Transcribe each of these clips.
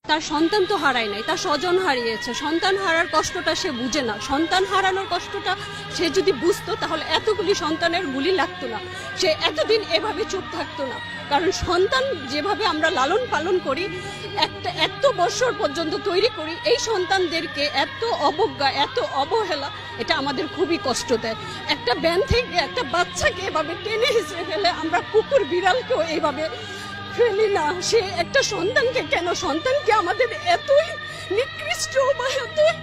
তার সন্তান তো হারায় নাই, তার স্বজন হারিয়েছে। সন্তান হারার কষ্টটা সে বুঝে না। সন্তান হারানোর কষ্টটা সে যদি বুঝতো তাহলে এতগুলি সন্তানের গুলি লাগতো না, সে এতদিন এভাবে চুপ থাকতো না। কারণ সন্তান যেভাবে আমরা লালন পালন করি, একটা এত বছর পর্যন্ত তৈরি করি, এই সন্তানদেরকে এত অবজ্ঞা, এত অবহেলা, এটা আমাদের খুবই কষ্ট দেয়। একটা ব্যান থেকে একটা বাচ্চাকে এভাবে টেনে হিঁচড়ে ফেলে, আমরা কুকুর বিড়ালকেও এইভাবে ফেলি না। সে একটা সন্তানকে কেন, সন্তানকে আমাদের এতই নিকৃষ্ট বা এতই,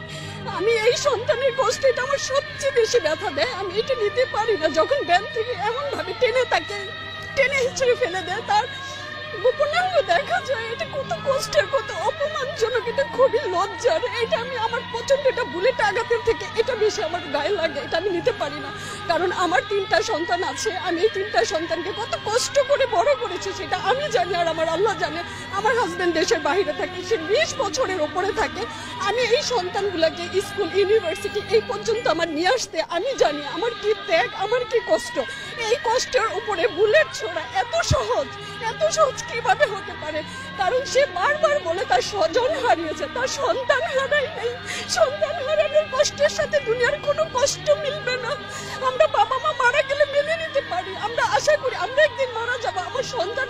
আমি এই সন্তানের কষ্ট, এটা আমার সবচেয়ে বেশি ব্যথা দেয়। আমি এটা নিতে পারি না যখন ব্যান থেকে এমন ভাবে টেনে হিঁচড়ে ফেলে দেয়, তার গোপনাঙ্গ দেখা যায়। এটা কত কষ্টের, কত অপমানজনক, এটা খুবই লজ্জার। এটা আমি আমার প্রচন্ড, এটা বুলেট আঘাতের থেকে এটা বেশি আমার গায়ে লাগে। এটা আমি নিতে পারি না, কারণ আমার 3টা সন্তান আছে। আমি এই 3টা সন্তানকে কত কষ্ট করে বড় করেছি সেটা আমি জানি, আর আমার আল্লাহ জানে। আমার হাজবেন্ড দেশের বাইরে থাকে, সে 20 বছরের ওপরে থাকে। আমি এই সন্তানগুলোকে স্কুল, ইউনিভার্সিটি এই পর্যন্ত আমার নিয়ে আসতে আমি জানি আমার কি ত্যাগ, আমার কি কষ্ট। এই কষ্টের উপরে বুলেট ছোড়া এত সহজ কিভাবে হতে পারে? কারণ সে বারবার বলে তার স্বজন হারিয়েছে, তার সন্তান হারায় নাই। সন্তান হারানোর কষ্টের সাথে দুনিয়ার কোনো কষ্ট মিলবে না। আমরা বাবা মা মারা গেলে মেনে নিতে পারি, আমরা আশা করি আমরা একদিন মারা যাবো, আমার সন্তান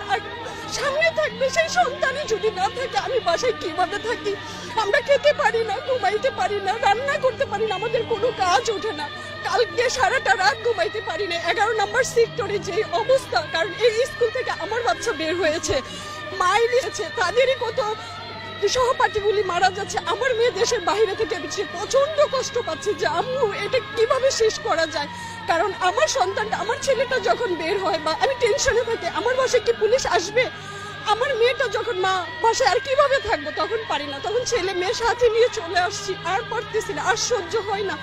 সামনে থাকবে। সেই সন্তানই যদি না থাকে, আমি বাসায় কিভাবে থাকি? আমরা খেতে পারি না, ঘুমাইতে পারি না, রান্না করতে পারি না, আমাদের কোনো কাজ ওঠে না। কালকে সারাটা রাত ঘুমাইতে পারি না। 11 নম্বর সেক্টরে যে অবস্থা, কারণ এই স্কুল থেকে আমার বাচ্চা বের হয়েছে, মাইল এসেছে, তাদেরই কত সহপাঠীগুলি মারা যাচ্ছে। আমার মেয়ে দেশের বাইরে থেকে সে প্রচন্ড কষ্ট পাচ্ছে যে আম্মু এটা কিভাবে শেষ করা যায়। কারণ আমার সন্তানটা, আমার ছেলেটা যখন বের হয় বা আমি টেনশনে থাকি, আমার বাসায় কি পুলিশ আসবে? আমার মেয়েটা যখন মা বাসায় আর কিভাবে থাকবো, তখন পারি না, তখন ছেলে মেয়ে সাথে নিয়ে চলে আসছি, আর পারতেছি না, আর সহ্য হয় না।